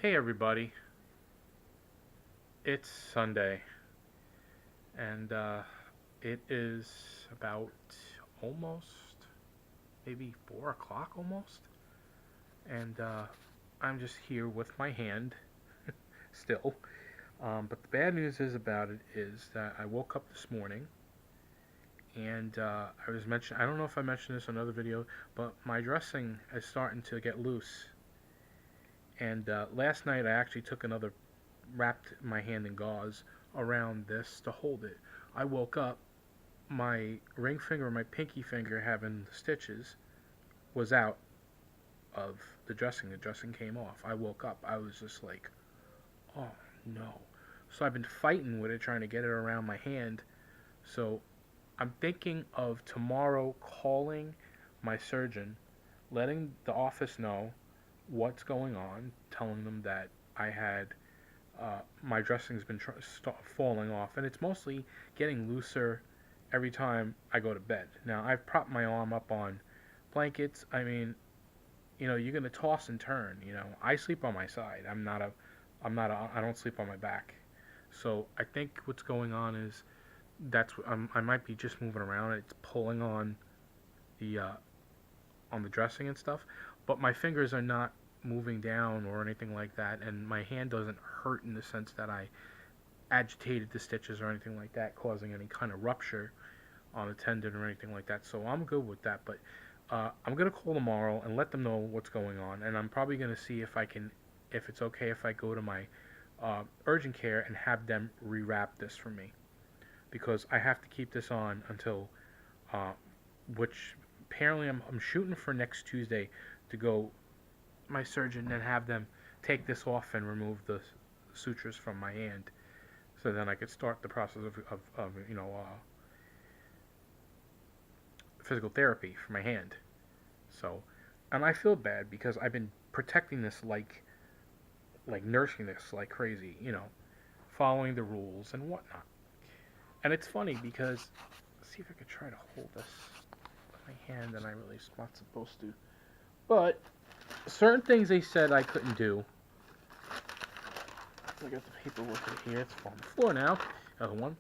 Hey everybody, it's Sunday, and it is about almost maybe 4 o'clock almost, and I'm just here with my hand still. But the bad news is about it is that I woke up this morning, and I don't know if I mentioned this in another video, but my dressing is starting to get loose. And last night I actually took another wrapped my hand in gauze around this to hold it. I woke up, my ring finger and my pinky finger having the stitches was out of the dressing. The dressing came off. I woke up. I was just like, oh no. So I've been fighting with it, trying to get it around my hand. So I'm thinking of tomorrow calling my surgeon, letting the office know what's going on, telling them that I had my dressing's been falling off, and it's mostly getting looser every time I go to bed. Now I've propped my arm up on blankets. I mean, you're gonna toss and turn. I sleep on my side. I don't sleep on my back. So I think what's going on is I might be just moving around. It's pulling the uh, on the dressing and stuff, but my fingers are not moving down or anything like that, and my hand doesn't hurt in the sense that I agitated the stitches or anything like that, causing any kind of rupture on the tendon or anything like that. So I'm good with that, but I'm gonna call tomorrow and let them know what's going on, and I'm probably gonna see if it's okay if I go to my urgent care and have them rewrap this for me, because I have to keep this on until uh, which apparently I'm shooting for next Tuesday to go my surgeon and have them take this off and remove the sutures from my hand, so then I could start the process of physical therapy for my hand. So, and I feel bad because I've been protecting this like nursing this like crazy, following the rules and whatnot. And it's funny because let's see if I could try to hold this with my hand, and I really not supposed to. But certain things they said I couldn't do. I got the paperwork in here. It's on the floor now. Other one.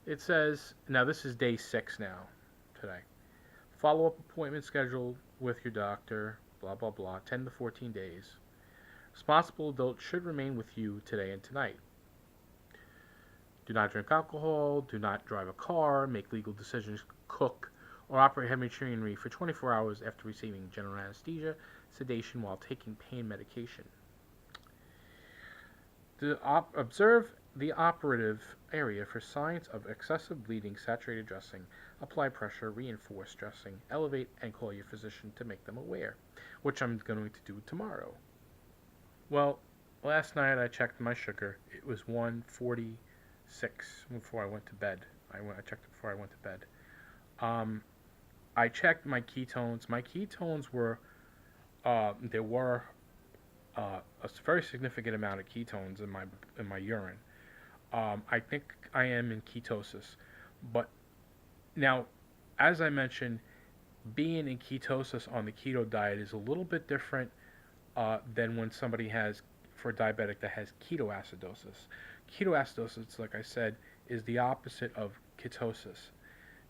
It says, now this is day 6 now, today. Follow-up appointment scheduled with your doctor, blah, blah, blah, 10 to 14 days. Responsible adults should remain with you today and tonight. Do not drink alcohol, do not drive a car, make legal decisions, cook, or operate heavy machinery for 24 hours after receiving general anesthesia, sedation while taking pain medication. Observe the operative area for signs of excessive bleeding, saturated dressing, apply pressure, reinforce dressing, elevate, and call your physician to make them aware, which I'm going to do tomorrow. Well, last night I checked my sugar. It was 146 before I went to bed. I checked it before I went to bed. Um, I checked my ketones. My ketones there were a very significant amount of ketones in my urine. I think I am in ketosis, but now, as I mentioned, being in ketosis on the keto diet is a little bit different than when somebody has, for a diabetic that has ketoacidosis. Ketoacidosis, like I said, is the opposite of ketosis.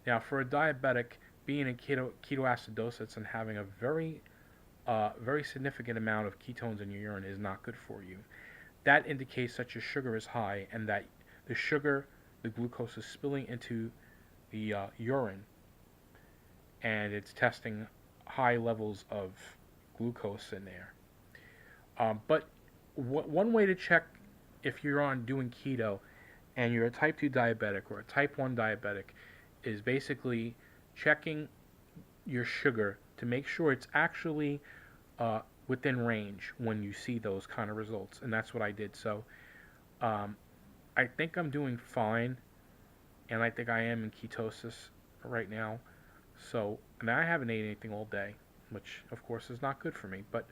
Now, for a diabetic, being in ketoacidosis and having a very significant amount of ketones in your urine is not good for you. That indicates that your sugar is high and that the glucose is spilling into the urine, and it's testing high levels of glucose in there. But one way to check if you're on doing keto and you're a type 2 diabetic or a type 1 diabetic is basically checking your sugar to make sure it's actually within range when you see those kind of results. And that's what I did. So um, I think I'm doing fine, and I think I am in ketosis right now. So, and I haven't ate anything all day, which of course is not good for me, but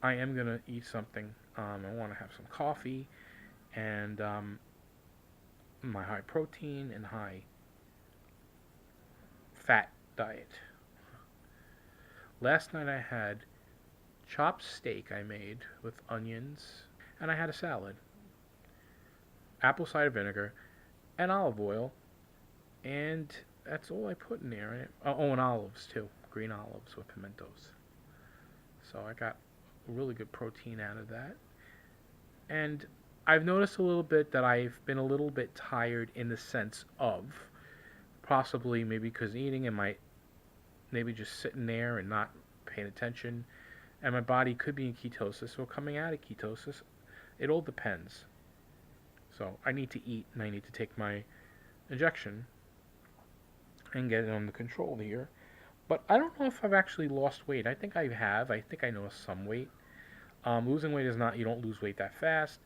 I am going to eat something. I want to have some coffee and my high protein and high fat diet. Last night I had chopped steak I made with onions and I had a salad, apple cider vinegar, and olive oil, and that's all I put in there. Oh, and olives too, green olives with pimentos. So I got really good protein out of that. And I've noticed a little bit that I've been a little bit tired in the sense of possibly maybe because eating and my maybe just sitting there and not paying attention, and my body could be in ketosis or coming out of ketosis. It all depends. So I need to eat and I need to take my injection and get it under control here. But I don't know if I've actually lost weight. I think I have. I think I lost some weight. Losing weight is not, you don't lose weight that fast.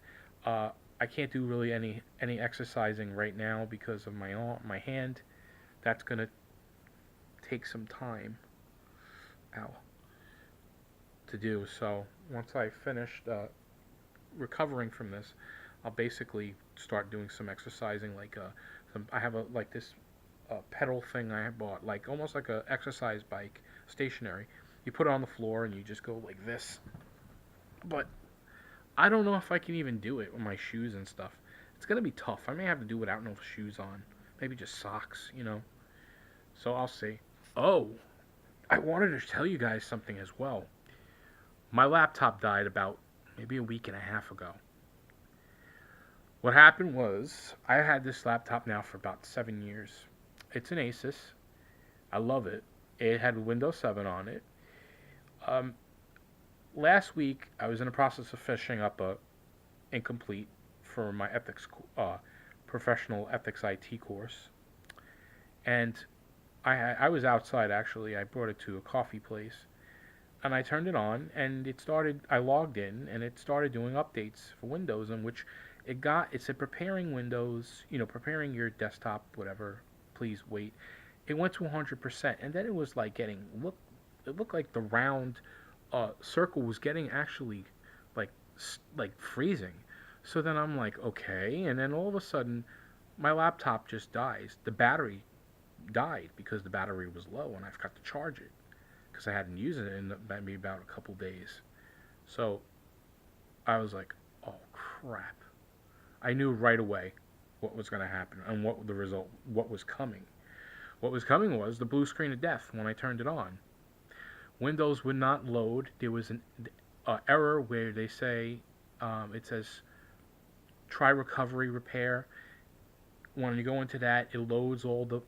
Uh, I can't do really any exercising right now because of my hand. That's gonna take some time, ow, to do. So once I finished recovering from this, I'll basically start doing some exercising. I have this pedal thing I bought, like almost like a exercise bike, stationary. You put it on the floor and you just go like this. But I don't know if I can even do it with my shoes and stuff. It's gonna be tough. I may have to do it without no shoes on. Maybe just socks. So I'll see. Oh, I wanted to tell you guys something as well. My laptop died about maybe a week and a half ago. What happened was I had this laptop now for about 7 years. It's an Asus. I love it. It had Windows 7 on it. Um, Last week I was in the process of finishing up a incomplete for my ethics professional ethics IT course, and I was outside actually. I brought it to a coffee place, and I turned it on, and it started. I logged in, and it started doing updates for Windows, in which it said preparing Windows, preparing your desktop, whatever. Please wait. It went to 100%, and then it was like it looked like the round circle was getting actually like freezing. So then I'm like, okay, and then all of a sudden, my laptop just dies. The battery died because the battery was low, and I forgot to charge it because I hadn't used it in maybe about a couple days. So I was like, oh crap! I knew right away what was going to happen and what was coming. What was coming was the blue screen of death when I turned it on. Windows would not load. There was an error where they say it says try recovery repair. When you go into that, it loads all the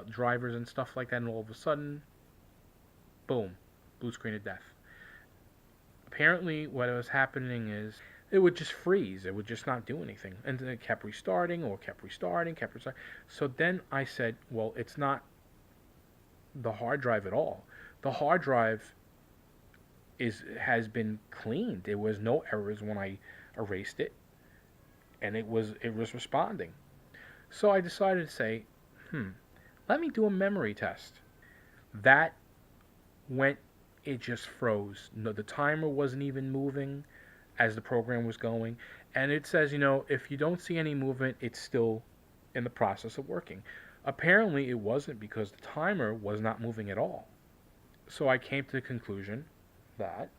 drivers and stuff like that, and all of a sudden, boom, blue screen of death. Apparently, what was happening is it would just freeze. It would just not do anything, and then it kept restarting. So then I said, well, it's not the hard drive at all. The hard drive has been cleaned. There was no errors when I erased it, and it was responding. So I decided to say, let me do a memory test. That went, it just froze. No, the timer wasn't even moving as the program was going, and it says, if you don't see any movement, it's still in the process of working. Apparently, it wasn't because the timer was not moving at all. So I came to the conclusion that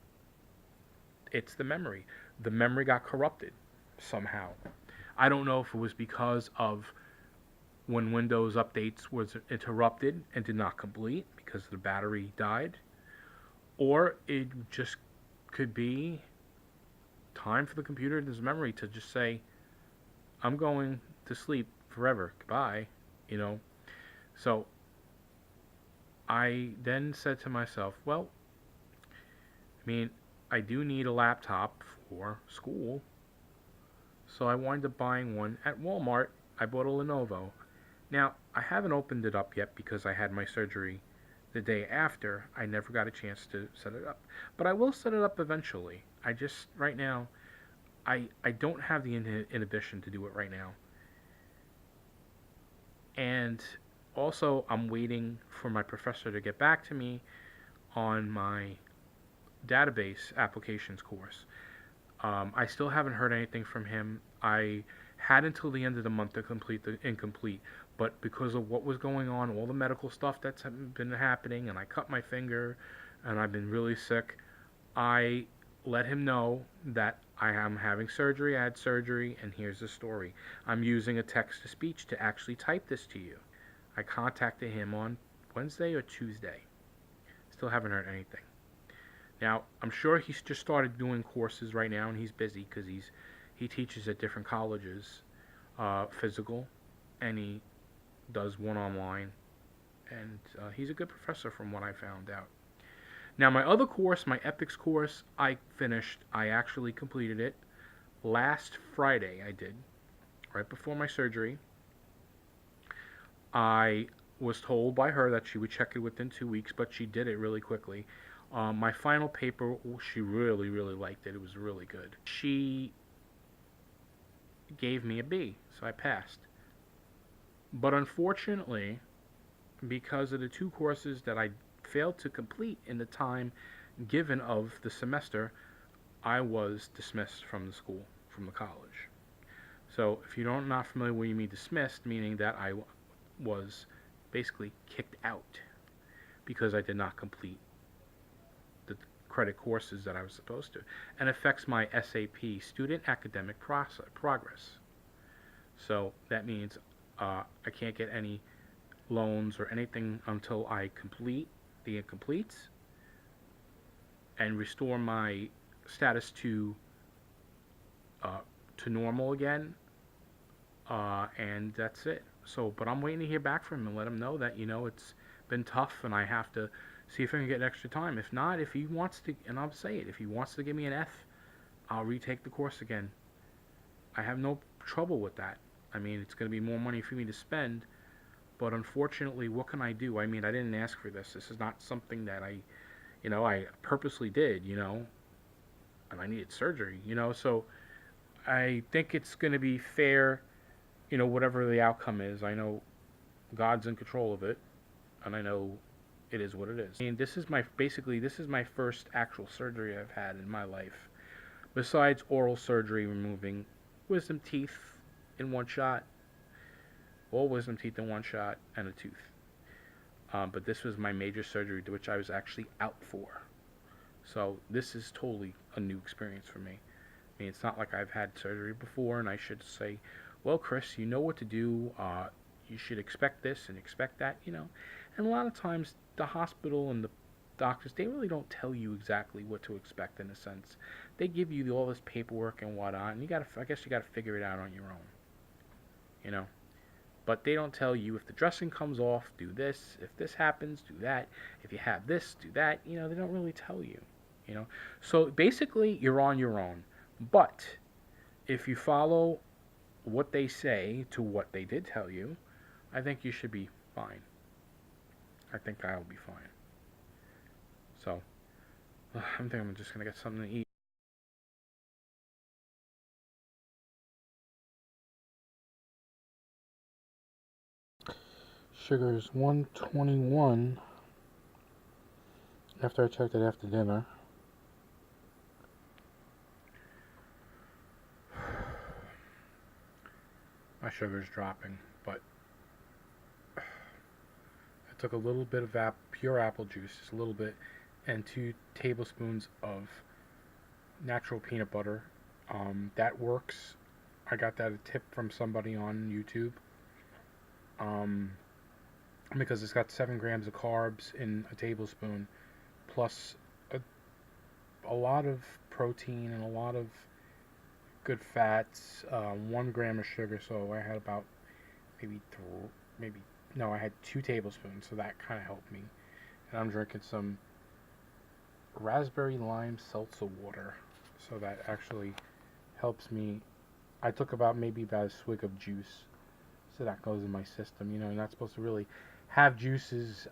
it's the memory. The memory got corrupted somehow. I don't know if it was because of when Windows updates was interrupted and did not complete because the battery died, or it just could be time for the computer and this memory to just say, I'm going to sleep forever. Goodbye. So I then said to myself, well, I do need a laptop for school. So I wound up buying one at Walmart. I bought a Lenovo. Now, I haven't opened it up yet because I had my surgery the day after. I never got a chance to set it up. But I will set it up eventually. Right now, I don't have the inhibition to do it right now. And also, I'm waiting for my professor to get back to me on my database applications course. I still haven't heard anything from him. I had until the end of the month to complete the incomplete, but because of what was going on, all the medical stuff that's been happening, and I cut my finger, and I've been really sick, I let him know that I am having surgery, I had surgery, and here's the story. I'm using a text to speech to actually type this to you. I contacted him on Wednesday or Tuesday. Still haven't heard anything. Now, I'm sure he's just started doing courses right now and he's busy because he teaches at different colleges, physical, and he does one online. And he's a good professor from what I found out. Now, my other course, my ethics course, I finished. I actually completed it last Friday. I did, right before my surgery. I was told by her that she would check it within 2 weeks, but she did it really quickly. My final paper, she really, really liked it. It was really good. She gave me a B, so I passed. But unfortunately, because of the two courses that I failed to complete in the time given of the semester, I was dismissed from the school, from the college. So if you're not familiar with what you mean dismissed, meaning that I was basically kicked out because I did not complete the credit courses that I was supposed to, and affects my SAP, student academic progress. So that means I can't get any loans or anything until I complete the incompletes and restore my status normal again, and that's it. So, but I'm waiting to hear back from him and let him know that it's been tough and I have to see if I can get extra time. If not, if he wants to, and I'll say it, if he wants to give me an F, I'll retake the course again. I have no trouble with that. I mean, it's going to be more money for me to spend, but unfortunately, what can I do? I mean, I didn't ask for this. This is not something that I purposely did, and I needed surgery, so I think it's going to be fair, whatever the outcome is. I know God's in control of it, and I know it is what it is. I mean, this is my first actual surgery I've had in my life, besides oral surgery, removing wisdom teeth in one shot, all wisdom teeth in one shot, and a tooth. But this was my major surgery, which I was actually out for. So this is totally a new experience for me. I mean, it's not like I've had surgery before, and I should say, well, Chris, you know what to do. You should expect this and expect that, And a lot of times, the hospital and the doctors, they really don't tell you exactly what to expect in a sense. They give you all this paperwork and whatnot, and I guess you gotta figure it out on your own, you know. But they don't tell you if the dressing comes off, do this. If this happens, do that. If you have this, do that. They don't really tell you. So basically, you're on your own. But if you follow what they say to what they did tell you, I think you should be fine. I think I'll be fine. So, I think I'm just going to get something to eat. Sugar is 121 after I checked it after dinner. My sugar's dropping, but I took a little bit of pure apple juice, just a little bit, and 2 tablespoons of natural peanut butter. That works. I got that a tip from somebody on YouTube. Because it's got 7 grams of carbs in a tablespoon, plus a lot of protein and a lot of good fats, 1 gram of sugar. So I had about I had 2 tablespoons, so that kind of helped me. And I'm drinking some raspberry lime seltzer water, so that actually helps me. I took maybe about a swig of juice, so that goes in my system. You're not supposed to really have juices,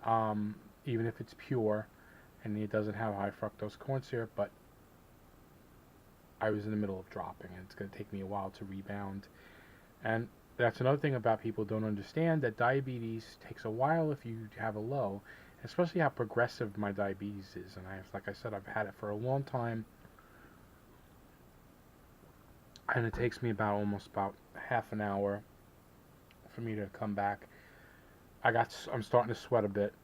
even if it's pure and it doesn't have high fructose corn syrup, but I was in the middle of dropping, and it's going to take me a while to rebound. And that's another thing about people don't understand, that diabetes takes a while if you have a low, especially how progressive my diabetes is. And like I said, I've had it for a long time, and it takes me almost about half an hour for me to come back. I'm starting to sweat a bit.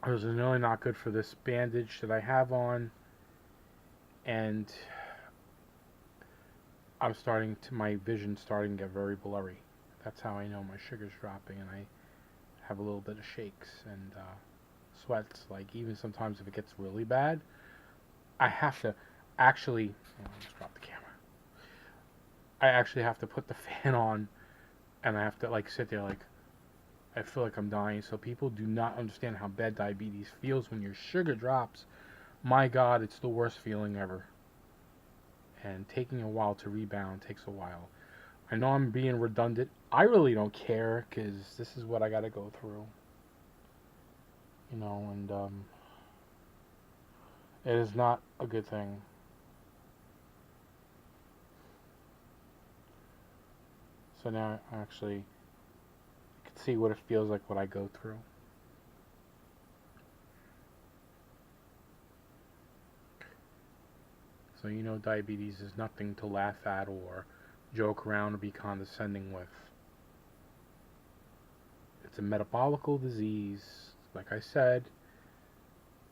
It was really not good for this bandage that I have on. and my vision's starting to get very blurry. That's how I know my sugar's dropping, and I have a little bit of shakes and sweats. Like, even sometimes if it gets really bad, I have to actually, oh, I just dropped the camera. I actually have to put the fan on, and I have to like sit there like I feel like I'm dying. So people do not understand how bad diabetes feels when your sugar drops. My God, it's the worst feeling ever. And taking a while to rebound takes a while. I know I'm being redundant. I really don't care because this is what I got to go through. And it is not a good thing. So now I actually can see what it feels like what I go through. So diabetes is nothing to laugh at or joke around or be condescending with. It's a metabolical disease, like I said,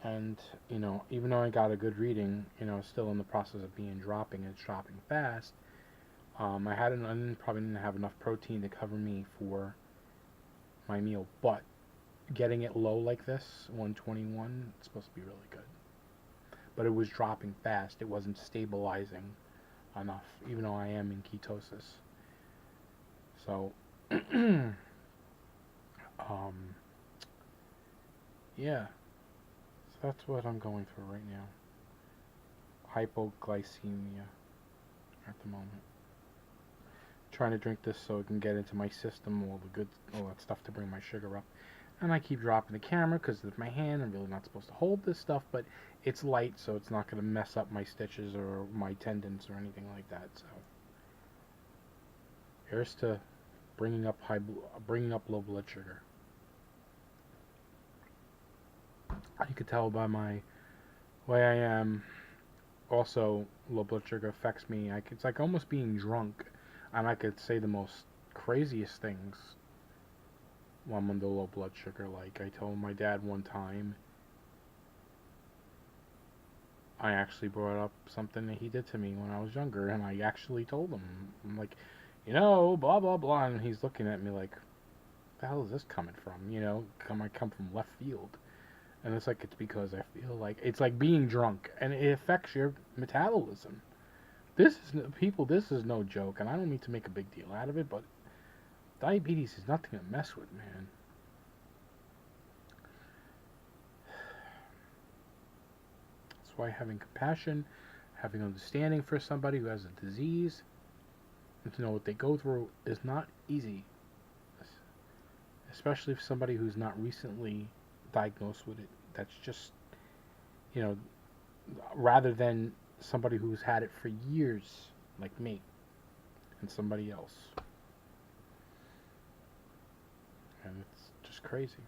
and even though I got a good reading, still in the process of dropping, and it's dropping fast. I probably didn't have enough protein to cover me for my meal, but getting it low like this, 121, it's supposed to be really good. But it was dropping fast. It wasn't stabilizing enough, even though I am in ketosis. So, yeah. So that's what I'm going through right now. Hypoglycemia at the moment. Trying to drink this so it can get into my system, all that stuff to bring my sugar up. And I keep dropping the camera because with my hand, I'm really not supposed to hold this stuff, but it's light, so it's not going to mess up my stitches or my tendons or anything like that. So here's to bringing up low blood sugar. You can tell by my way I am. Also, low blood sugar affects me. It's like almost being drunk, and I could say the most craziest things when I'm under low blood sugar. Like, I told my dad one time, I actually brought up something that he did to me when I was younger, and I actually told him. I'm like, blah, blah, blah, and he's looking at me like, the hell is this coming from? I come from left field. And it's like, it's because I feel like, it's like being drunk, and it affects your metabolism. This is no joke, and I don't mean to make a big deal out of it, but diabetes is nothing to mess with, man. That's why having compassion, having understanding for somebody who has a disease, and to know what they go through is not easy. Especially for somebody who's not recently diagnosed with it. That's just, rather than somebody who's had it for years, like me, and somebody else. And it's just crazy.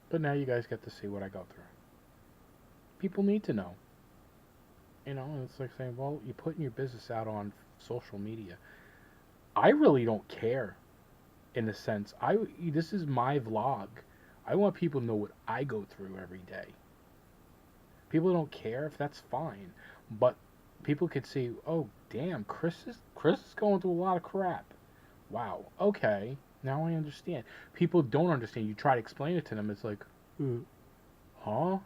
But now you guys get to see what I go through. People need to know. And it's like saying, well, you're putting your business out on social media. I really don't care, in a sense. This is my vlog. I want people to know what I go through every day. People don't care, if that's fine. But people could see, oh, damn, Chris is going through a lot of crap. Wow, okay, now I understand. People don't understand. You try to explain it to them, it's like, huh?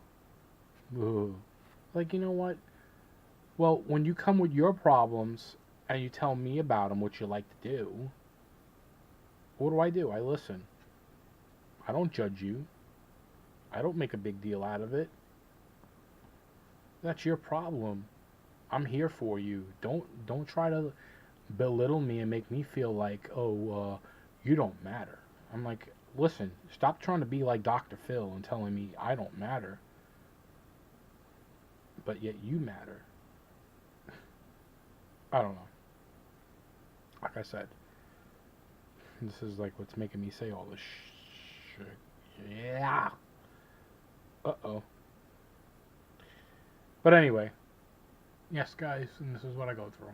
Like, you know what? Well, when you come with your problems and you tell me about them, what you like to do, what do? I listen. I don't judge you. I don't make a big deal out of it. That's your problem. I'm here for you. Don't try to belittle me and make me feel like, you don't matter. I'm like, listen, stop trying to be like Dr. Phil and telling me I don't matter. But yet you matter. I don't know. Like I said, this is like what's making me say all this shit. Yeah. Uh-oh. But anyway, yes, guys, and this is what I go through.